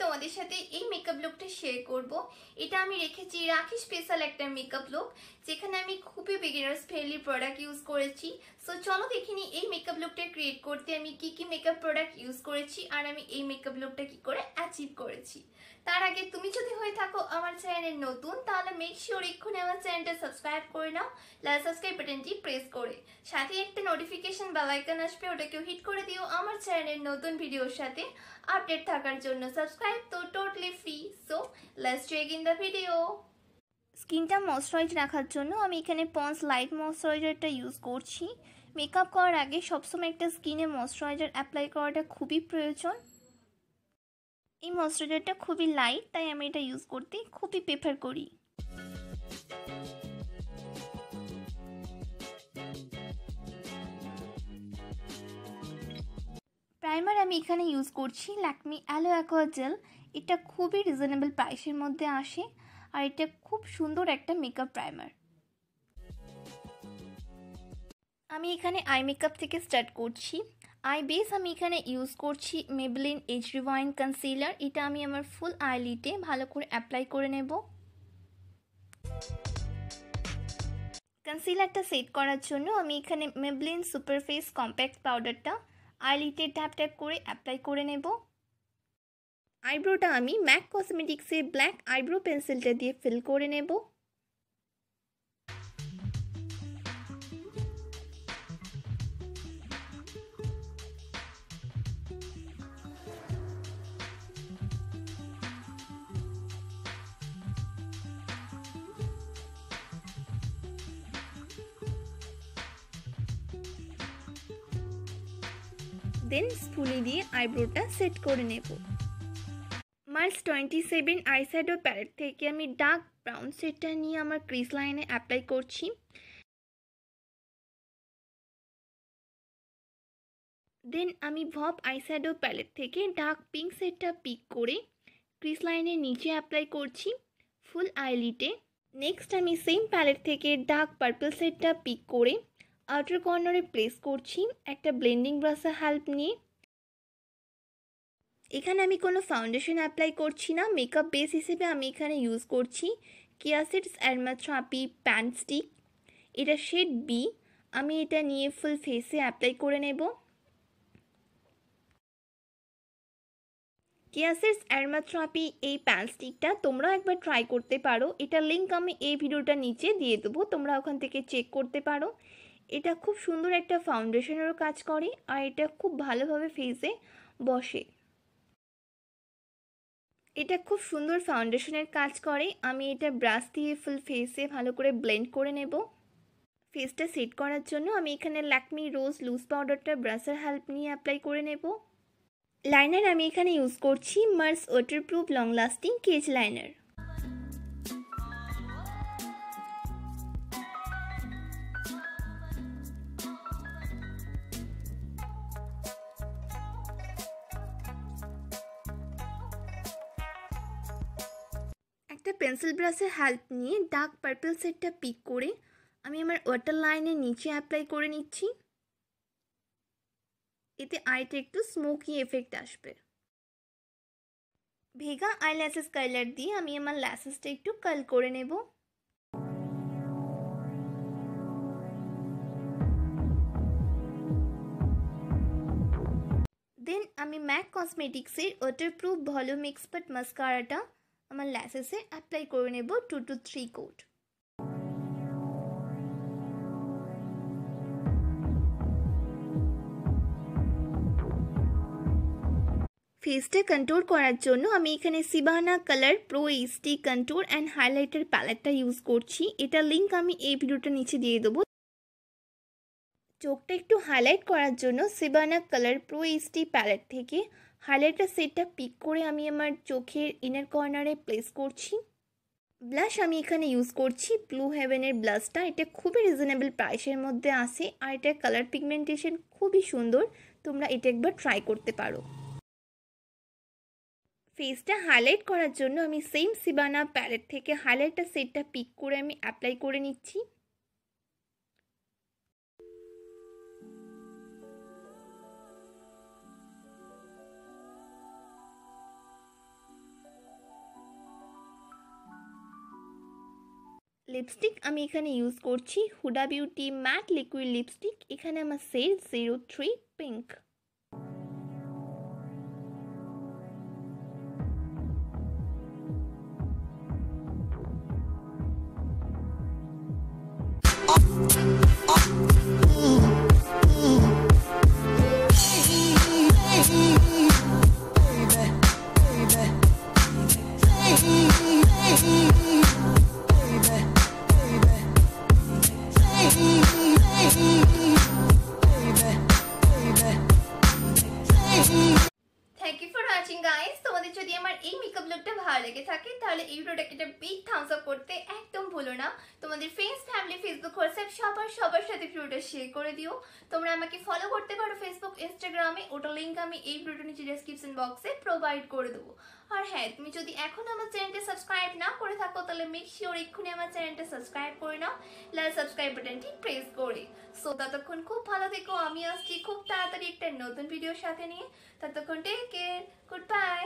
তোমাদের সাথে এই মেকআপ লুকটা শেয়ার করব। এটা আমি রেখেছি রাখি স্পেশাল একটা মেকআপ লুক, যেখানে আমি খুবই বিগিনার্স ফ্রেন্ডলি প্রোডাক্ট ইউজ করেছি। সো চলো দেখিনি এই মেকআপ লুকটা ক্রিয়েট করতে আমি কি মেকআপ প্রোডাক্ট ইউজ করেছি আর আমি এই মেকআপ লুকটা কি করে অ্যাচিভ করেছি। তার আগে তুমি যদি হয়ে থাকো আমার চ্যানেলে নতুন, তাহলে মেক শিওর এক্ষুনি আমার চ্যানেলটা সাবস্ক্রাইব করে নাও, লাল সাবস্ক্রাইব বাটনটি প্রেস করে। সাথে একটা নোটিফিকেশন বেল আইকন আসবে, ওটাকেও হিট করে দিও আমার চ্যানেলের নতুন ভিডিওর সাথে আপডেট থাকার জন্য। সাবস্ক্রাইব তো totally free. So let's check in the video. স্কিনটা ময়শ্চারাইজ রাখার জন্য আমি এখানে পন্ডস লাইট ময়শ্চারাইজারটা ইউজ করছি। মেকআপ করার আগে সবসময় একটা স্কিনে ময়শ্চারাইজার অ্যাপ্লাই করাটা খুবই প্রয়োজন। এই ময়শ্চারাইজারটা খুবই লাইট, তাই আমি এটা ইউজ করতে খুবই প্রেফার করি। প্রাইমার আমি এখানে ইউজ করছি ল্যাকমি অ্যালো অ্যাকোয়া জেল। এটা খুবই রিজনেবল প্রাইসের মধ্যে আসে আর এটা খুব সুন্দর একটা মেকআপ প্রাইমার। আমি এখানে আই মেকআপ থেকে স্টার্ট করছি। আই বেস আমি এখানে ইউজ করছি মেবলিন এজ রিভাইন কনসিলার। এটা আমি আমার ফুল আইলিডে ভালো করে অ্যাপ্লাই করে নেব। কনসিলারটা সেট করার জন্য আমি এখানে মেবলিন সুপার ফেস কম্প্যাক্ট পাউডারটা আইলিডে ট্যাপ ট্যাপ করে অ্যাপ্লাই করে নেব। আইব্রোটা আমি ম্যাক কসমেটিক্সের ব্ল্যাক আইব্রো পেন্সিলটা দিয়ে ফিল করে নেব। দেন স্পুলি দিয়ে আইব্রোটা সেট করে নেব। মার্স 27 আইশ্যাডো প্যালেট থেকে আমি ডার্ক ব্রাউন শেডটা নিয়ে আমার ক্রিজ লাইনে অ্যাপ্লাই করছি। দেন আমি ভব আইশ্যাডো প্যালেট থেকে ডার্ক পিঙ্ক শেডটা পিক করে ক্রিজ লাইনের নিচে অ্যাপ্লাই করছি ফুল আইলিডে। নেক্সট আমি সেম প্যালেট থেকে ডার্ক পার্পল শেডটা পিক করে আউটার কর্নারে প্লেস করছি একটা ব্লেন্ডিং ব্রাশের হেল্প নিয়ে। এখানে আমি কোনো ফাউন্ডেশন অ্যাপ্লাই করছি না। মেকআপ বেস হিসেবে আমি এখানে ইউজ করছি কেয়া সেথ প্যান স্টিক। এটা শেড বি। আমি এটা নিয়ে ফুল ফেসে অ্যাপ্লাই করে নেব। কেয়া সেথ এই প্যান স্টিকটা তোমরাও একবার ট্রাই করতে পারো। এটা লিঙ্ক আমি এই ভিডিওটা নিচে দিয়ে দেবো, তোমরা ওখান থেকে চেক করতে পারো। এটা খুব সুন্দর একটা ফাউন্ডেশনেরও কাজ করে আর এটা খুব ভালোভাবে ফেসে বসে। এটা খুব সুন্দর ফাউন্ডেশনের কাজ করে। আমি এটা ব্রাশ দিয়ে ফুল ফেসে ভালো করে ব্লেন্ড করে নেব। ফেসটা সেট করার জন্য আমি এখানে ল্যাকমি রোজ লুজ পাউডারটা ব্রাশের হেল্প নিয়ে অ্যাপ্লাই করে নেব। লাইনার আমি এখানে ইউজ করছি মার্স ওয়াটারপ্রুফ লং লাস্টিং কেজ লাইনার। একটা পেন্সিল ব্রাশের হেল্প নিয়ে ডার্ক পার্পল শেডটা পিক করে আমি আমার ওয়াটার লাইনের নিচে অ্যাপ্লাই করে নিচ্ছি। এতে আইটা একটু স্মোকি এফেক্ট আসবে। ভেগা আইল্যাশেস কালার দিয়ে আমি আমার ল্যাশেসটা একটু কার্ল করে নেব। দেন আমি ম্যাক কসমেটিক্সের ওয়াটারপ্রুফ ভলিউম এক্সপার্ট মাস্কারাটা আমার ল্যাশেসে অ্যাপ্লাই করে নেব 2 to 3 কোট। ফেসটা কন্ট্রোল করার জন্য আমি এখানে Sivanna colour pro HD control and highlighter প্যালেটটা ইউজ করছি। এটা লিঙ্ক আমি এই ভিডিওটা নিচে দিয়ে দেবো। চোখটা একটু হাইলাইট করার জন্য সিবানা কালার প্রো এইচডি প্যালেট থেকে হাইলাইটার সেটটা পিক করে আমি আমার চোখের ইনার কর্নারে প্লেস করছি। ব্লাশ আমি এখানে ইউজ করছি ব্লু হেভেনের ব্লাশটা। এটা খুবই রিজনেবল প্রাইসের মধ্যে আসে আর এটা কালার পিগমেন্টেশন খুবই সুন্দর, তোমরা এটা একবার ট্রাই করতে পারো। ফেসটা হাইলাইট করার জন্য আমি সেম সিবানা প্যালেট থেকে হাইলাইটার সেটটা পিক করে আমি অ্যাপ্লাই করে নিচ্ছি। লিপস্টিক আমি এখানে ইউজ করছি Huda beauty matte liquid lipstick, এখানে আমার shade 03 pink. Thank you for watching guys. তোমাদের যদি আমার এই মেকআপ লুকটা ভালো লেগে থাকে তাহলে এই ভিডিওটাকে একটা বিগ থামস আপ করতে একদম ভুলো না। তোমাদের ফ্রেন্ডস ফ্যামিলি ফেসবুক হোয়াটসঅ্যাপ সবার সাথে ভিডিওটা শেয়ার করে দিও। তোমরা আমাকে ফলো করতে পারো ফেসবুক ইনস্টাগ্রামে, ওটার লিঙ্ক আমি এই ভিডিওর নিচে ডেসক্রিপশন বক্সে প্রোভাইড করে দেবো। আর হ্যাঁ, তুমি যদি এখন আমার চ্যানেলটা সাবস্ক্রাইব না করে থাকো তাহলে মেক শিওর এক্ষুনি আমার চ্যানেলটা সাবস্ক্রাইব করে নাও, লাল সাবস্ক্রাইব বাটনটি প্রেস করে। সো ততক্ষণ খুব ভালো থেকো, আমি আসছি খুব তাড়াতাড়ি একটা নতুন ভিডিওর সাথে নিয়ে। ততক্ষণ টেক কেয়ার, গুড বাই।